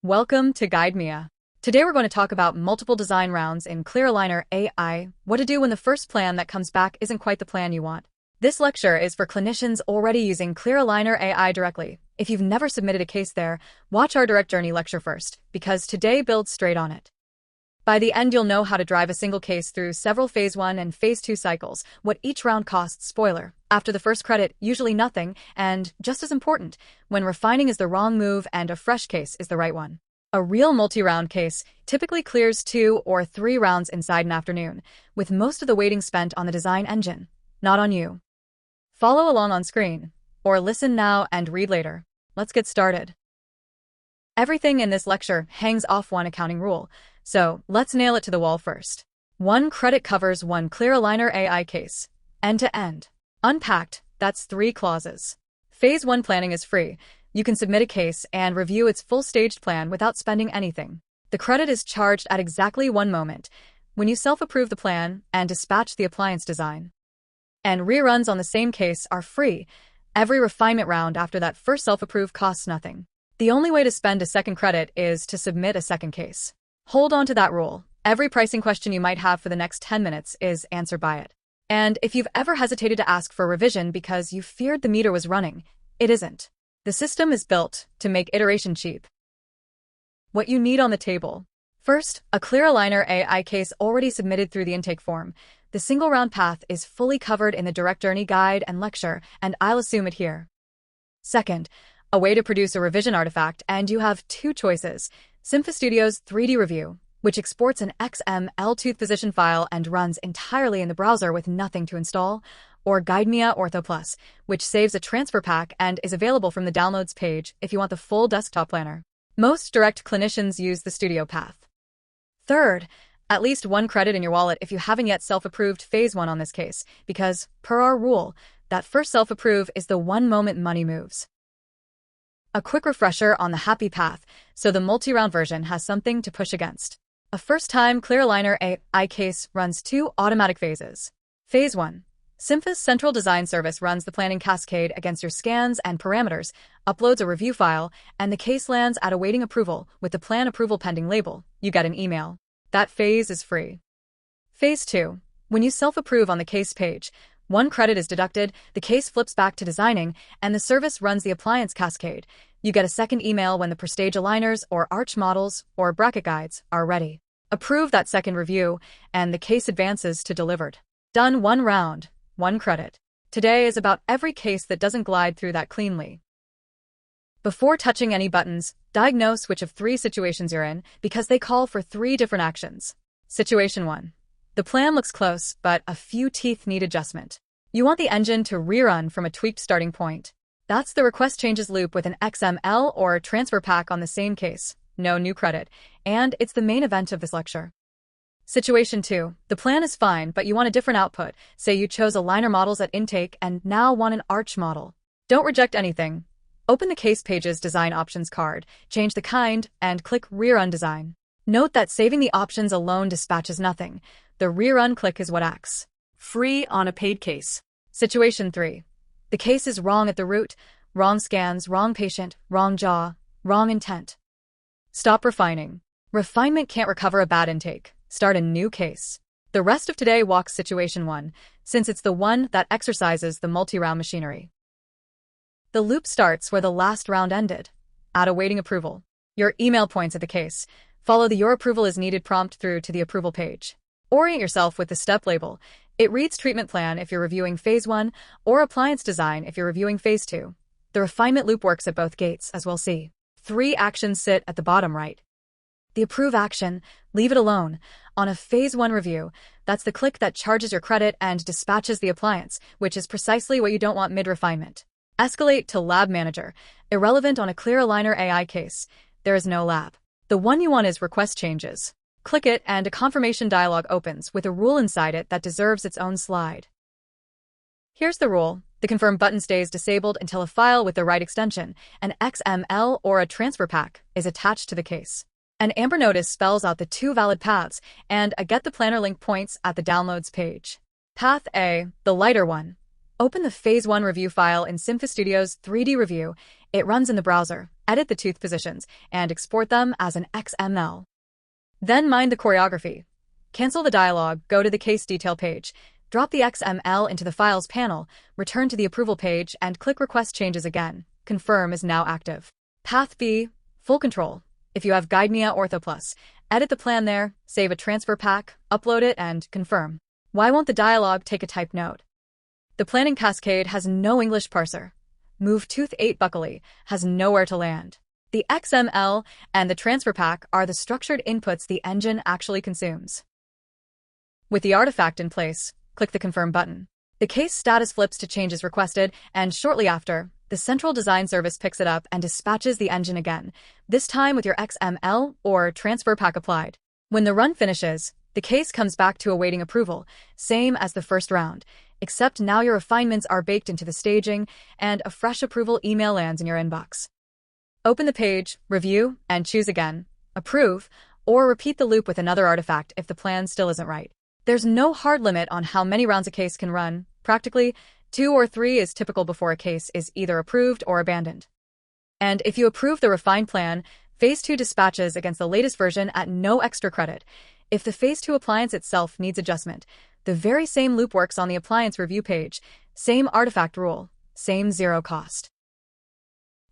Welcome to Guide Mia. Today we're going to talk about multiple design rounds in Clear Aligner AI, what to do when the first plan that comes back isn't quite the plan you want. This lecture is for clinicians already using Clear Aligner AI directly. If you've never submitted a case there, watch our Direct Journey lecture first, because today builds straight on it. By the end, you'll know how to drive a single case through several Phase 1 and Phase 2 cycles, what each round costs, spoiler. After the first credit, usually nothing, and, just as important, when refining is the wrong move and a fresh case is the right one. A real multi-round case typically clears 2 or 3 rounds inside an afternoon, with most of the waiting spent on the design engine, not on you. Follow along on screen, or listen now and read later. Let's get started. Everything in this lecture hangs off one accounting rule, so let's nail it to the wall first. 1 credit covers 1 Clear Aligner AI case, end to end. Unpacked, that's 3 clauses. Phase 1 planning is free. You can submit a case and review its full staged plan without spending anything. The credit is charged at exactly 1 moment, when you self-approve the plan and dispatch the appliance design. And reruns on the same case are free. Every refinement round after that first self-approve costs nothing. The only way to spend a second credit is to submit a second case. Hold on to that rule. Every pricing question you might have for the next 10 minutes is answered by it. And if you've ever hesitated to ask for a revision because you feared the meter was running, it isn't. The system is built to make iteration cheap. What you need on the table. First, a Clear Aligner AI case already submitted through the intake form. The single round path is fully covered in the Direct Journey guide and lecture, and I'll assume it here. Second, a way to produce a revision artifact, and you have 2 choices. Cympha Studio's 3D Review, which exports an XML tooth position file and runs entirely in the browser with nothing to install, or Guide Mia Ortho Plus, which saves a transfer pack and is available from the downloads page if you want the full desktop planner. Most direct clinicians use the Studio path. Third, at least 1 credit in your wallet if you haven't yet self-approved Phase 1 on this case, because, per our rule, that first self-approve is the 1 moment money moves. A quick refresher on the happy path, so the multi-round version has something to push against. A first-time Clear Aligner AI case runs 2 automatic phases. Phase 1. Cympha's central design service runs the planning cascade against your scans and parameters, uploads a review file, and the case lands at awaiting approval with the plan approval pending label. You get an email. That phase is free. Phase 2. When you self-approve on the case page, 1 credit is deducted, the case flips back to designing, and the service runs the appliance cascade. You get a second email when the Prestige aligners or arch models or bracket guides are ready. Approve that second review, and the case advances to delivered. Done 1 round, 1 credit. Today is about every case that doesn't glide through that cleanly. Before touching any buttons, diagnose which of 3 situations you're in, because they call for 3 different actions. Situation 1. The plan looks close, but a few teeth need adjustment. You want the engine to rerun from a tweaked starting point. That's the request changes loop with an XML or transfer pack on the same case. No new credit. And it's the main event of this lecture. Situation 2. The plan is fine, but you want a different output. Say you chose aligner models at intake and now want an arch model. Don't reject anything. Open the case page's design options card, change the kind, and click Rerun Design. Note that saving the options alone dispatches nothing. The rerun click is what acts. Free on a paid case. Situation 3. The case is wrong at the root. Wrong scans, wrong patient, wrong jaw, wrong intent. Stop refining. Refinement can't recover a bad intake. Start a new case. The rest of today walks Situation 1, since it's the one that exercises the multi-round machinery. The loop starts where the last round ended, at awaiting approval. Your email points at the case. Follow the Your Approval is Needed prompt through to the approval page. Orient yourself with the step label. It reads treatment plan if you're reviewing Phase 1, or appliance design if you're reviewing Phase 2. The refinement loop works at both gates, as we'll see. 3 actions sit at the bottom right. The approve action, leave it alone. On a Phase 1 review, that's the click that charges your credit and dispatches the appliance, which is precisely what you don't want mid-refinement. Escalate to Lab Manager. Irrelevant on a Clear Aligner AI case. There is no lab. The one you want is Request Changes. Click it and a confirmation dialog opens with a rule inside it that deserves its own slide. Here's the rule. The Confirm button stays disabled until a file with the right extension, an XML or a transfer pack, is attached to the case. An amber notice spells out the 2 valid paths, and a Get the Planner link points at the Downloads page. Path A, the lighter one. Open the Phase 1 review file in Cympha Studio's 3D Review. It runs in the browser. edit the tooth positions, and export them as an XML. Then mind the choreography. Cancel the dialog, go to the case detail page, drop the XML into the Files panel, return to the Approval page, and click Request Changes again. Confirm is now active. Path B, full control. If you have Guidenia Ortho Plus, edit the plan there, save a transfer pack, upload it, and confirm. Why won't the dialog take a typed note? The planning cascade has no English parser. Move Tooth 8 Buccally has nowhere to land. The XML and the transfer pack are the structured inputs the engine actually consumes. With the artifact in place, click the Confirm button. The case status flips to changes requested, and shortly after, the central design service picks it up and dispatches the engine again, this time with your XML or transfer pack applied. When the run finishes, the case comes back to awaiting approval, same as the first round, except now your refinements are baked into the staging, and a fresh approval email lands in your inbox. Open the page, review, and choose again, approve, or repeat the loop with another artifact if the plan still isn't right. There's no hard limit on how many rounds a case can run. Practically, 2 or 3 is typical before a case is either approved or abandoned. And if you approve the refined plan, Phase 2 dispatches against the latest version at no extra credit. If the Phase 2 appliance itself needs adjustment, the very same loop works on the appliance review page, same artifact rule, same zero cost.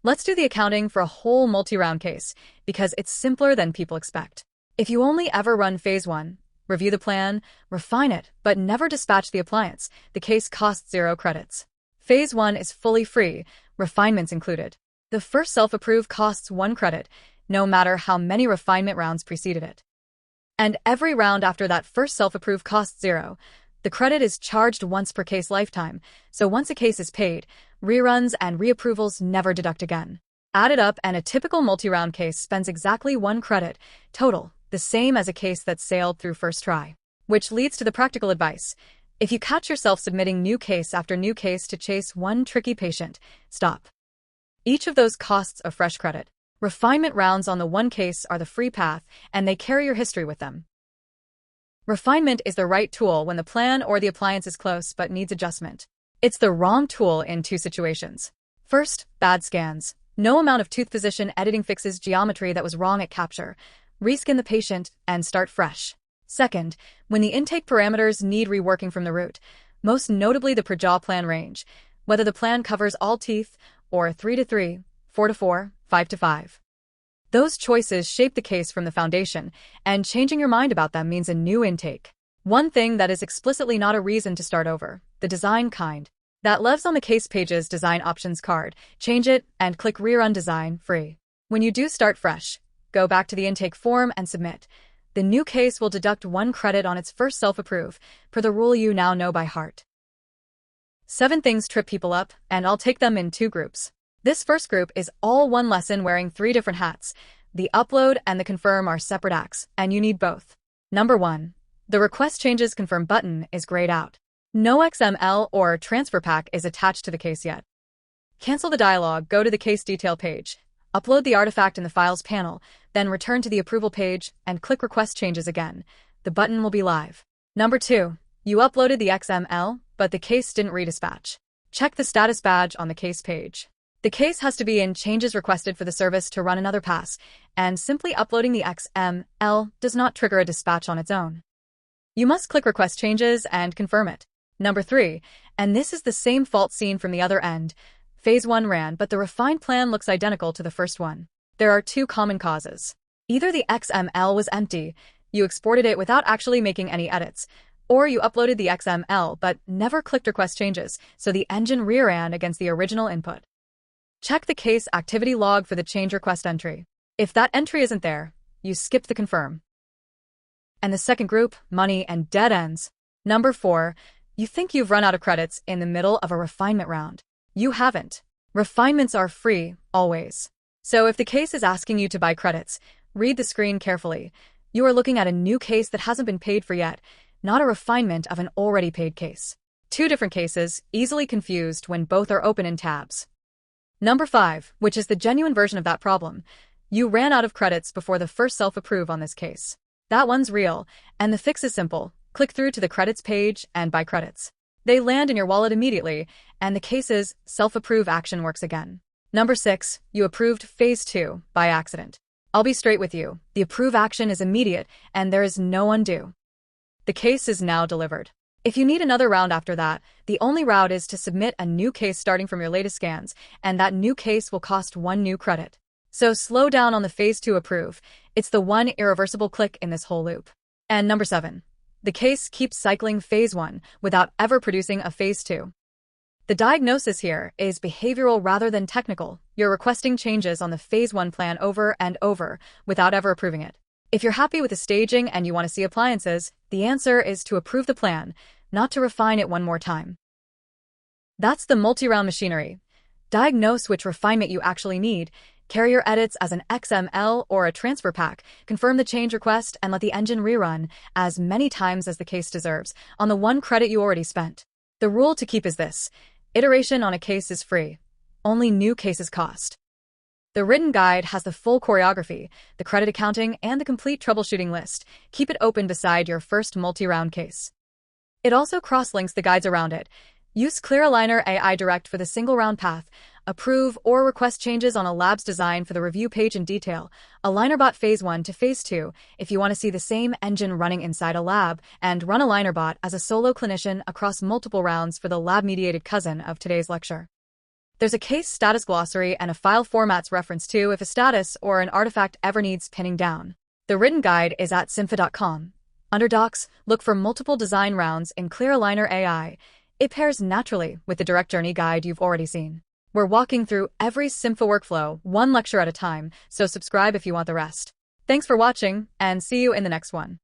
Let's do the accounting for a whole multi-round case, because it's simpler than people expect. If you only ever run Phase 1, review the plan, refine it, but never dispatch the appliance, the case costs 0 credits. Phase 1 is fully free, refinements included. The first self-approve costs 1 credit, no matter how many refinement rounds preceded it. And every round after that first self-approve costs 0. The credit is charged once per case lifetime, so once a case is paid, reruns and reapprovals never deduct again. Add it up and a typical multi-round case spends exactly 1 credit, total, the same as a case that sailed through first try. Which leads to the practical advice. If you catch yourself submitting new case after new case to chase one tricky patient, stop. Each of those costs a fresh credit. Refinement rounds on the one case are the free path, and they carry your history with them. Refinement is the right tool when the plan or the appliance is close but needs adjustment. It's the wrong tool in 2 situations. First, bad scans. No amount of tooth position editing fixes geometry that was wrong at capture. Reskin the patient and start fresh. Second, when the intake parameters need reworking from the root, most notably the per-jaw plan range, whether the plan covers all teeth or 3 to 3, 4 to 4, 5 to 5. Those choices shape the case from the foundation, and changing your mind about them means a new intake. One thing that is explicitly not a reason to start over, the design kind. That lives on the case page's design options card. Change it and click Rerun Design, free. When you do start fresh, go back to the intake form and submit. The new case will deduct 1 credit on its first self-approve, per the rule you now know by heart. 7 things trip people up, and I'll take them in 2 groups. This first group is all one lesson wearing 3 different hats. The upload and the confirm are separate acts, and you need both. Number 1. The Request Changes Confirm button is grayed out. No XML or transfer pack is attached to the case yet. Cancel the dialog, go to the case detail page, upload the artifact in the Files panel, then return to the Approval page and click Request Changes again. The button will be live. Number 2. You uploaded the XML, but the case didn't redispatch. Check the status badge on the case page. The case has to be in Changes Requested for the service to run another pass, and simply uploading the XML does not trigger a dispatch on its own. You must click Request Changes and confirm it. Number 3, and this is the same fault seen from the other end. Phase 1 ran, but the refined plan looks identical to the first one. There are 2 common causes. Either the XML was empty, you exported it without actually making any edits, or you uploaded the XML but never clicked Request Changes, so the engine reran against the original input. Check the case activity log for the change request entry. If that entry isn't there, you skip the confirm. And the second group, money and dead ends. Number 4, you think you've run out of credits in the middle of a refinement round. You haven't. Refinements are free, always. So if the case is asking you to buy credits, read the screen carefully. You are looking at a new case that hasn't been paid for yet, not a refinement of an already paid case. 2 different cases, easily confused when both are open in tabs. Number 5, which is the genuine version of that problem. You ran out of credits before the first self-approve on this case. That one's real, and the fix is simple. Click through to the credits page and buy credits. They land in your wallet immediately, and the case's self-approve action works again. Number 6, you approved Phase 2 by accident. I'll be straight with you. The approve action is immediate, and there is no undo. The case is now delivered. If you need another round after that, the only route is to submit a new case starting from your latest scans, and that new case will cost 1 new credit. So slow down on the Phase 2 approve. It's the one irreversible click in this whole loop. And number 7, the case keeps cycling Phase 1 without ever producing a Phase 2. The diagnosis here is behavioral rather than technical. You're requesting changes on the Phase 1 plan over and over without ever approving it. If you're happy with the staging and you want to see appliances, the answer is to approve the plan, not to refine it one more time. That's the multi-round machinery. Diagnose which refinement you actually need, carry your edits as an XML or a transfer pack, confirm the change request, and let the engine rerun as many times as the case deserves on the 1 credit you already spent. The rule to keep is this: iteration on a case is free. Only new cases cost. The written guide has the full choreography, the credit accounting, and the complete troubleshooting list. Keep it open beside your first multi-round case. It also cross-links the guides around it. Use ClearAligner AI Direct for the single-round path. Approve or request changes on a lab's design for the review page in detail. AlignerBot Phase 1 to Phase 2 if you want to see the same engine running inside a lab, and run AlignerBot as a solo clinician across multiple rounds for the lab-mediated cousin of today's lecture. There's a case status glossary and a file formats reference too if a status or an artifact ever needs pinning down. The written guide is at cympha.com. Under Docs, look for multiple design rounds in ClearAligner AI. It pairs naturally with the direct journey guide you've already seen. We're walking through every Cympha workflow, one lecture at a time, so subscribe if you want the rest. Thanks for watching, and see you in the next one.